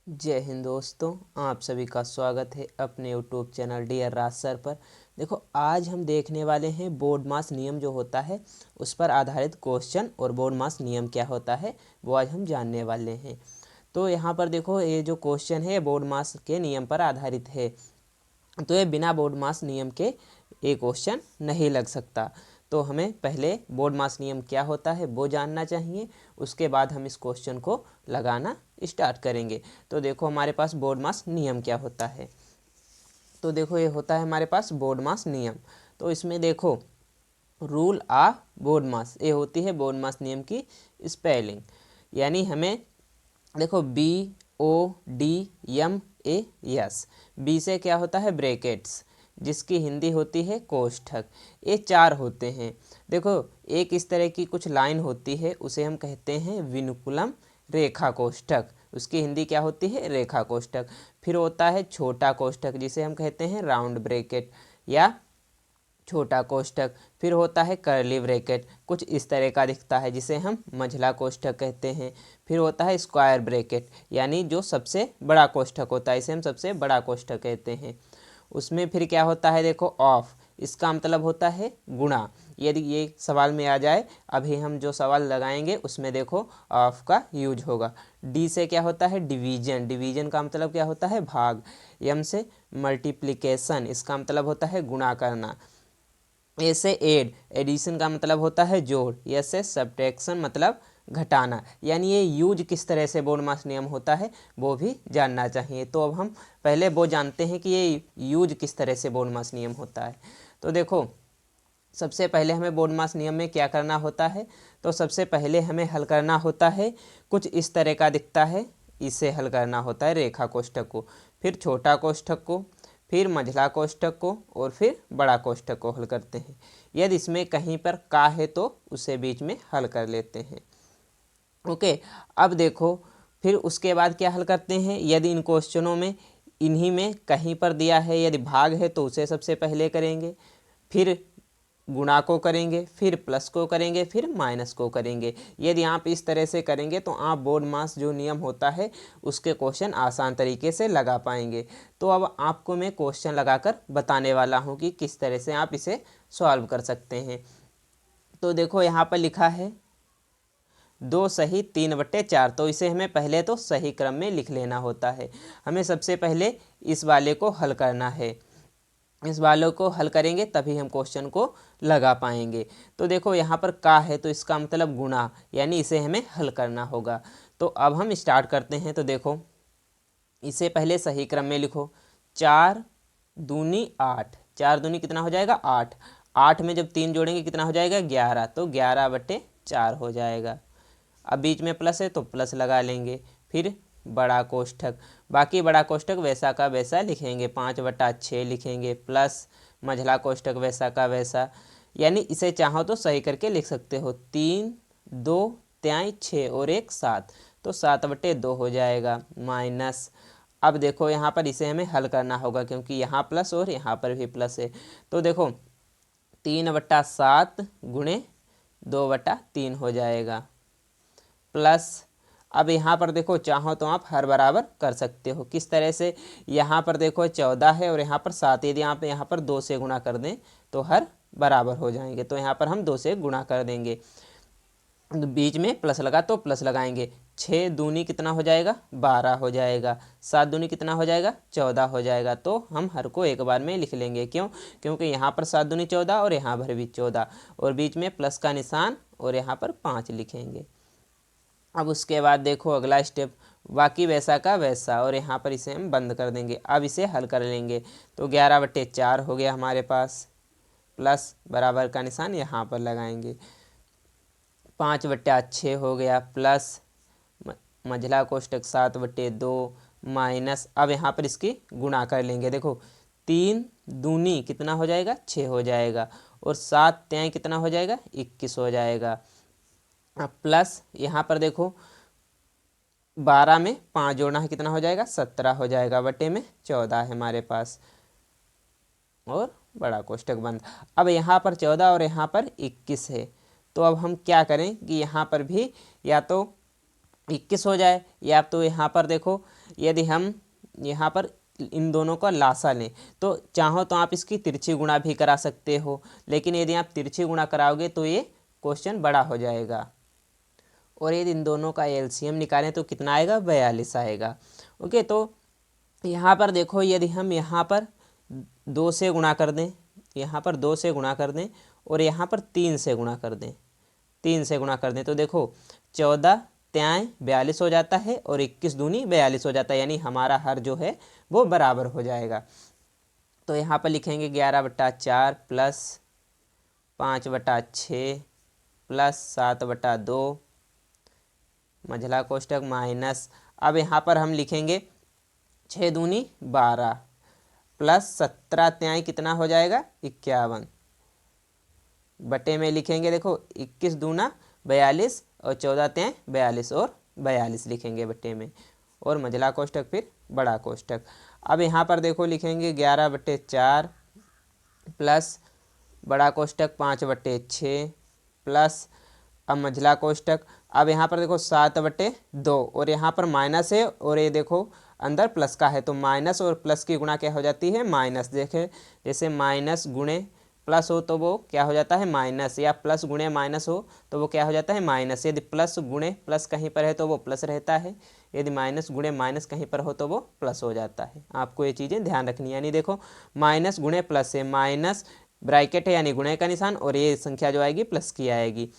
जय हिंद दोस्तों, आप सभी का स्वागत है अपने यूट्यूब चैनल डियर राज सर पर। देखो, आज हम देखने वाले हैं बोर्ड मास नियम जो होता है उस पर आधारित क्वेश्चन, और बोर्ड मास नियम क्या होता है वो आज हम जानने वाले हैं। तो यहाँ पर देखो, ये जो क्वेश्चन है बोर्ड मास के नियम पर आधारित है, तो ये बिना बोर्ड मास नियम के ये क्वेश्चन नहीं लग सकता। तो हमें पहले बोर्ड मास नियम क्या होता है वो जानना चाहिए, उसके बाद हम इस क्वेश्चन को लगाना स्टार्ट करेंगे। तो देखो हमारे पास बोर्ड मास नियम क्या होता है। तो देखो, ये होता है हमारे पास बोर्ड मास नियम। तो इसमें देखो, रूल ऑफ बोर्ड मास, ये होती है बोर्ड मास नियम की स्पेलिंग। यानी हमें देखो, BODMAS, बी से क्या होता है ब्रैकेट्स, जिसकी हिंदी होती है कोष्ठक। ये चार होते हैं। देखो, एक इस तरह की कुछ लाइन होती है, उसे हम कहते हैं विनुकुलम रेखा कोष्ठक, उसकी हिंदी क्या होती है रेखा कोष्ठक। फिर होता है छोटा कोष्ठक, जिसे हम कहते हैं राउंड ब्रैकेट या छोटा कोष्ठक। फिर होता है कर्ली ब्रैकेट, कुछ इस तरह का दिखता है, जिसे हम मंझला कोष्ठक कहते हैं। फिर होता है स्क्वायर ब्रैकेट, यानी जो सबसे बड़ा कोष्ठक होता है, इसे हम सबसे बड़ा कोष्ठक कहते हैं। उसमें फिर क्या होता है, देखो ऑफ, इसका मतलब होता है गुणा। यदि ये सवाल में आ जाए, अभी हम जो सवाल लगाएंगे उसमें देखो ऑफ का यूज होगा। डी से क्या होता है डिवीजन, डिवीजन का मतलब क्या होता है भाग। एम से मल्टीप्लिकेशन, इसका मतलब होता है गुणा करना। ए से एड, एडिशन का मतलब होता है जोड़। यस से सब्ट्रैक्शन, मतलब घटाना। यानी ये यूज किस तरह से बोर्ड मास नियम होता है वो भी जानना चाहिए। तो अब हम पहले वो जानते हैं कि ये यूज किस तरह से बोर्ड मास नियम होता है। तो देखो, सबसे पहले हमें बोर्ड मास नियम में क्या करना होता है। तो सबसे पहले हमें हल करना होता है, कुछ इस तरह का दिखता है, इसे हल करना होता है रेखा कोष्ठक को, फिर छोटा कोष्ठक को, फिर मंझला कोष्ठक को, और फिर बड़ा कोष्ठक को हल करते हैं। यदि इसमें कहीं पर का है तो उसे बीच में हल कर लेते हैं। ओके, अब देखो, फिर उसके बाद क्या हल करते हैं। यदि इन क्वेश्चनों में इन्हीं में कहीं पर दिया है, यदि भाग है तो उसे सबसे पहले करेंगे, फिर गुणा को करेंगे, फिर प्लस को करेंगे, फिर माइनस को करेंगे। यदि आप इस तरह से करेंगे तो आप बोर्ड मास जो नियम होता है उसके क्वेश्चन आसान तरीके से लगा पाएंगे। तो अब आपको मैं क्वेश्चन लगाकर बताने वाला हूँ कि किस तरह से आप इसे सॉल्व कर सकते हैं। तो देखो, यहाँ पर लिखा है 2 सही 3/4। तो इसे हमें पहले तो सही क्रम में लिख लेना होता है। हमें सबसे पहले इस वाले को हल करना है, इस वालों को हल करेंगे तभी हम क्वेश्चन को लगा पाएंगे। तो देखो, यहाँ पर का है तो इसका मतलब गुणा, यानी इसे हमें हल करना होगा। तो अब हम स्टार्ट करते हैं। तो देखो, इसे पहले सही क्रम में लिखो। 4 दूनी 8, 4 दूनी कितना हो जाएगा 8, 8 में जब 3 जोड़ेंगे कितना हो जाएगा 11, तो 11/4 हो जाएगा। अब बीच में प्लस है तो प्लस लगा लेंगे। फिर बड़ा कोष्ठक, बाकी बड़ा कोष्ठक वैसा का वैसा लिखेंगे, 5/6 लिखेंगे, प्लस मझला कोष्ठक वैसा का वैसा। यानी इसे चाहो तो सही करके लिख सकते हो, 3 2 त्याई 6 और 1 7, तो 7/2 हो जाएगा, माइनस। अब देखो, यहाँ पर इसे हमें हल करना होगा क्योंकि यहाँ प्लस और यहाँ पर भी प्लस है। तो देखो, 3/7 गुणे 2/3 हो जाएगा, प्लस। अब यहाँ पर देखो, चाहो तो आप हर बराबर कर सकते हो। किस तरह से, यहाँ पर देखो 14 है और यहाँ पर 7, यदि आप यहाँ पर 2 से गुणा कर दें तो हर बराबर हो जाएंगे। तो यहाँ पर हम 2 से गुणा कर देंगे, बीच में प्लस लगा तो प्लस लगाएंगे। 6 दूनी कितना हो जाएगा 12 हो जाएगा, 7 दूनी कितना हो जाएगा 14 हो जाएगा। तो हम हर को एक बार में लिख लेंगे, क्यों, क्योंकि यहाँ पर 7 दूनी 14 और यहाँ पर भी 14, और बीच में प्लस का निशान, और यहाँ पर 5 लिखेंगे। अब उसके बाद देखो अगला स्टेप, बाकी वैसा का वैसा, और यहाँ पर इसे हम बंद कर देंगे। अब इसे हल कर लेंगे। तो 11/4 हो गया हमारे पास, प्लस बराबर का निशान यहाँ पर लगाएंगे। 5/6 हो गया, प्लस मंझला कोष्ठक 7/2 माइनस। अब यहाँ पर इसकी गुणा कर लेंगे। देखो, 3 दूनी कितना हो जाएगा 6 हो जाएगा, और 7 त्याई कितना हो जाएगा 21 हो जाएगा। अब प्लस यहाँ पर देखो, 12 में 5 जोड़ना है कितना हो जाएगा 17 हो जाएगा, बटे में 14 है हमारे पास, और बड़ा कोष्ठक बंद। अब यहाँ पर 14 और यहाँ पर 21 है। तो अब हम क्या करें कि यहाँ पर भी या तो 21 हो जाए, या तो यहाँ पर देखो यदि हम यहाँ पर इन दोनों का लासा लें तो चाहो तो आप इसकी तिरछी गुणा भी करा सकते हो, लेकिन यदि आप तिरछी गुणा कराओगे तो ये क्वेश्चन बड़ा हो जाएगा। और यदि इन दोनों का एलसीएम निकालें तो कितना आएगा, 42 आएगा। ओके, तो यहाँ पर देखो यदि हम यहाँ पर 2 से गुणा कर दें, यहाँ पर 2 से गुणा कर दें और यहाँ पर 3 से गुणा कर दें, 3 से गुणा कर दें तो देखो 14 त्याएँ 42 हो जाता है और 21 दूनी 42 हो जाता है, यानी हमारा हर जो है वो बराबर हो जाएगा। तो यहाँ पर लिखेंगे 11/4 प्लस 5/6 प्लस 7/2 मझला कोष्टक माइनस, अब यहाँ पर हम लिखेंगे 6 दूनी 12 प्लस 17 त्याई कितना हो जाएगा, 51 बटे में लिखेंगे देखो 21 दूना 42 और 14 त्याई 42 और 42 लिखेंगे बटे में, और मझला कोष्टक फिर बड़ा कोष्टक। अब यहाँ पर देखो लिखेंगे 11/4 प्लस बड़ा कोष्टक 5/6 प्लस अब मझला कोष्टक, अब यहाँ पर देखो 7/2 और यहाँ पर माइनस है और ये देखो अंदर प्लस का है, तो माइनस और प्लस की गुणा क्या हो जाती है, माइनस। देखे जैसे माइनस गुणे प्लस हो तो वो क्या हो जाता है, माइनस, या प्लस गुणे माइनस हो तो वो क्या हो जाता है, माइनस। यदि प्लस गुणे प्लस कहीं पर है तो वो प्लस रहता है, यदि माइनस गुणे माइनस कहीं पर हो तो वो प्लस हो जाता है। आपको ये चीज़ें ध्यान रखनी है। यानी देखो माइनस गुणे प्लस है, माइनस ब्रैकेट है यानी गुणे का निशान, और ये संख्या जो आएगी प्लस की आएगी।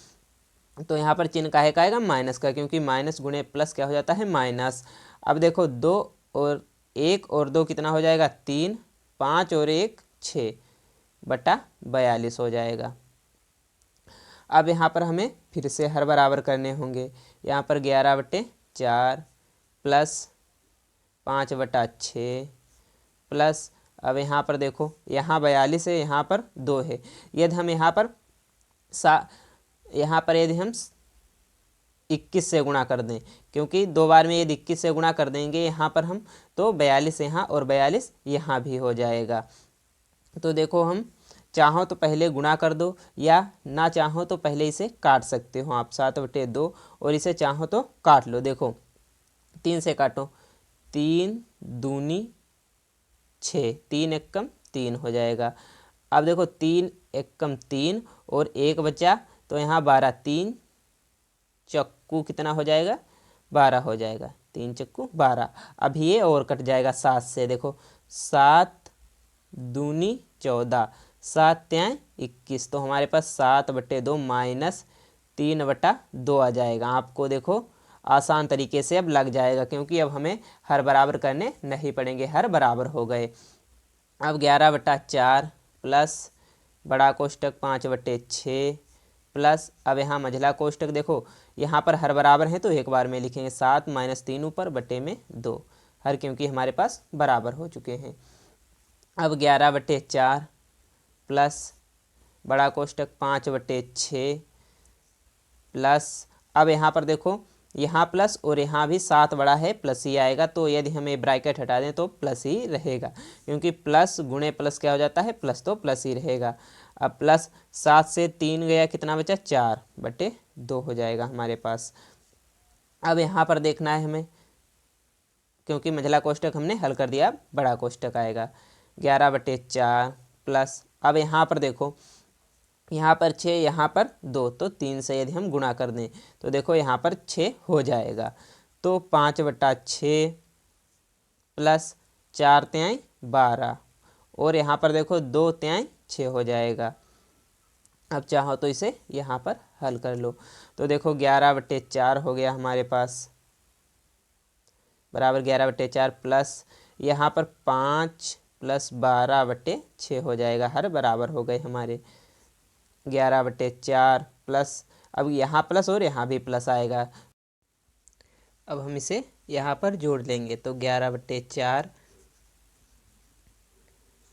तो यहाँ पर चिन्ह काहे का आएगा, माइनस का, क्योंकि माइनस गुणे प्लस क्या हो जाता है, माइनस। अब देखो 2 और 1 और 2 कितना हो जाएगा, 3, 5 और 1 6/42 हो जाएगा। अब यहाँ पर हमें फिर से हर बराबर करने होंगे। यहाँ पर 11/4 प्लस 5/6 प्लस, अब यहाँ पर देखो यहाँ 42 है, यहाँ पर 2 है। यदि हम यहाँ पर यदि हम 21 से गुणा कर दें, क्योंकि 2 बार में यदि 21 से गुणा कर देंगे यहाँ पर हम, तो 42 यहाँ और 42 यहाँ भी हो जाएगा। तो देखो हम चाहो तो पहले गुणा कर दो या ना चाहो तो पहले इसे काट सकते हो आप, 7/2 और इसे चाहो तो काट लो। देखो 3 से काटो, 3 दूनी 6, 3 एकम 3 हो जाएगा। अब देखो 3 एकम 3 और 1 बचा तो यहाँ 12, 3 चक्कू कितना हो जाएगा, 12 हो जाएगा, 3 चक्कू 12। अब ये और कट जाएगा 7 से, देखो 7 दूनी 14, 7 त्याई 21, तो हमारे पास 7/2 माइनस 3/2 आ जाएगा। आपको देखो आसान तरीके से अब लग जाएगा, क्योंकि अब हमें हर बराबर करने नहीं पड़ेंगे, हर बराबर हो गए। अब 11/4 प्लस बड़ा कोष्टक 5/6 प्लस, अब यहाँ मझला कोष्टक देखो यहाँ पर हर बराबर हैं तो एक बार में लिखेंगे 7 - 3 ऊपर बटे में 2 हर, क्योंकि हमारे पास बराबर हो चुके हैं। अब 11/4 प्लस बड़ा कोष्टक 5/6 प्लस, अब यहाँ पर देखो यहाँ प्लस और यहाँ भी 7 बड़ा है, प्लस ही आएगा, तो यदि हम ये ब्रैकेट हटा दें तो प्लस ही रहेगा, क्योंकि प्लस गुणे प्लस क्या हो जाता है, प्लस, तो प्लस ही रहेगा। अब प्लस 7 से 3 गया, कितना बचा, 4/2 हो जाएगा हमारे पास। अब यहाँ पर देखना है हमें, क्योंकि मझला कोष्टक हमने हल कर दिया, अब बड़ा कोष्टक आएगा 11/4 प्लस, अब यहाँ पर देखो यहाँ पर 6 यहाँ पर 2, तो 3 से यदि हम गुणा कर दें तो देखो यहाँ पर 6 हो जाएगा, तो 5/6 प्लस 4 त्याई 12 और यहाँ पर देखो 2 त्याई 6 हो जाएगा। अब चाहो तो इसे यहाँ पर हल कर लो, तो देखो 11/4 हो गया हमारे पास, बराबर 11/4 प्लस यहाँ पर 5 प्लस 12/6 हो जाएगा, हर बराबर हो गए हमारे। 11/4 प्लस, अब यहाँ प्लस और यहाँ भी प्लस आएगा, अब हम इसे यहाँ पर जोड़ लेंगे, तो 11/4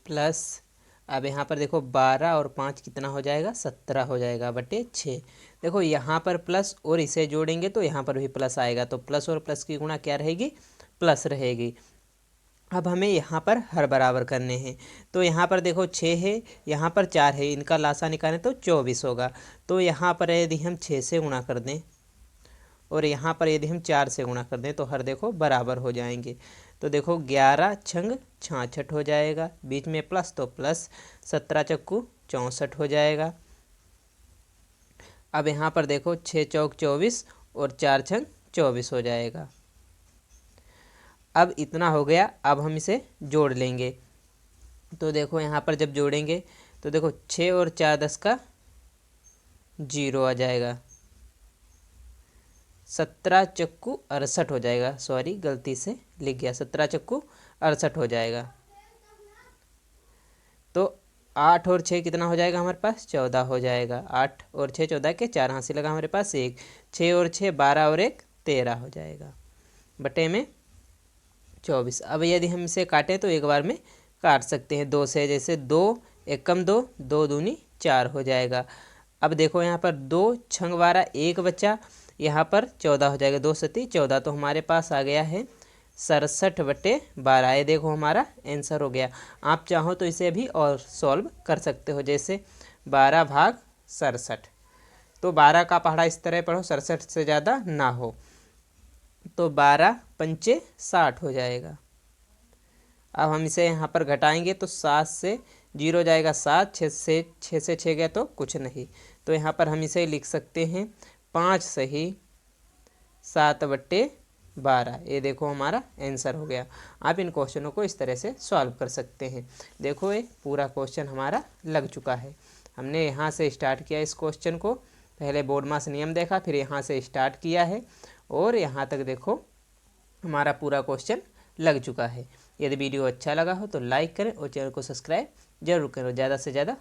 प्लस, अब यहाँ पर देखो 12 और 5 कितना हो जाएगा, 17 हो जाएगा बटे 6। देखो यहाँ पर प्लस और इसे जोड़ेंगे तो यहाँ पर भी प्लस आएगा, तो प्लस और प्लस की गुणा क्या रहेगी, प्लस रहेगी। अब हमें यहाँ पर हर बराबर करने हैं, तो यहाँ पर देखो 6 है, यहाँ पर 4 है, इनका लासा निकालें तो 24 होगा। तो यहाँ पर यदि हम 6 से गुणा कर दें और यहाँ पर यदि हम 4 से गुणा कर दें तो हर देखो बराबर हो जाएंगे। तो देखो 11 छंग 66 हो जाएगा, बीच में प्लस तो प्लस, 17 चक्कू 64 हो जाएगा। अब यहाँ पर देखो 6 चौक 24 और 4 छंग 24 हो जाएगा। अब इतना हो गया, अब हम इसे जोड़ लेंगे। तो देखो यहाँ पर जब जोड़ेंगे तो देखो 6 और 4 10 का 0 आ जाएगा, 17 चक्कू 68 हो जाएगा। सॉरी गलती से लिख गया, 17 चक्कू 68 हो जाएगा। तो 8 और 6 कितना हो जाएगा हमारे पास, 14 हो जाएगा। 8 और 6 14 के 4 हाथ से लगा हमारे पास 1, 6 और 6 12 और 1 13 हो जाएगा, बटे में 24। अब यदि हम इसे काटें तो एक बार में काट सकते हैं 2 से, जैसे 2 एकम 2, 2 दूनी 4 हो जाएगा। अब देखो यहाँ पर 2 छंग 12 1 बचा, यहाँ पर 14 हो जाएगा, 2 सती 14, तो हमारे पास आ गया है 67 बटे 12। ये देखो हमारा आंसर हो गया। आप चाहो तो इसे भी और सॉल्व कर सकते हो, जैसे 12 भाग 67, तो 12 का पहाड़ा इस तरह पढ़ो 67 से ज़्यादा ना हो, तो 12 पंचे 60 हो जाएगा। अब हम इसे यहाँ पर घटाएंगे तो 7 से 0 जाएगा 7, 6 से 6 गया तो कुछ नहीं, तो यहाँ पर हम इसे लिख सकते हैं 5 सही 7 बट्टे 12। ये देखो हमारा आंसर हो गया। आप इन क्वेश्चनों को इस तरह से सॉल्व कर सकते हैं। देखो ये पूरा क्वेश्चन हमारा लग चुका है। हमने यहाँ से स्टार्ट किया इस क्वेश्चन को, पहले बोर्ड मास नियम देखा, फिर यहाँ से स्टार्ट किया है और यहाँ तक देखो हमारा पूरा क्वेश्चन लग चुका है। यदि वीडियो अच्छा लगा हो तो लाइक करें और चैनल को सब्सक्राइब जरूर करें, ज़्यादा से ज़्यादा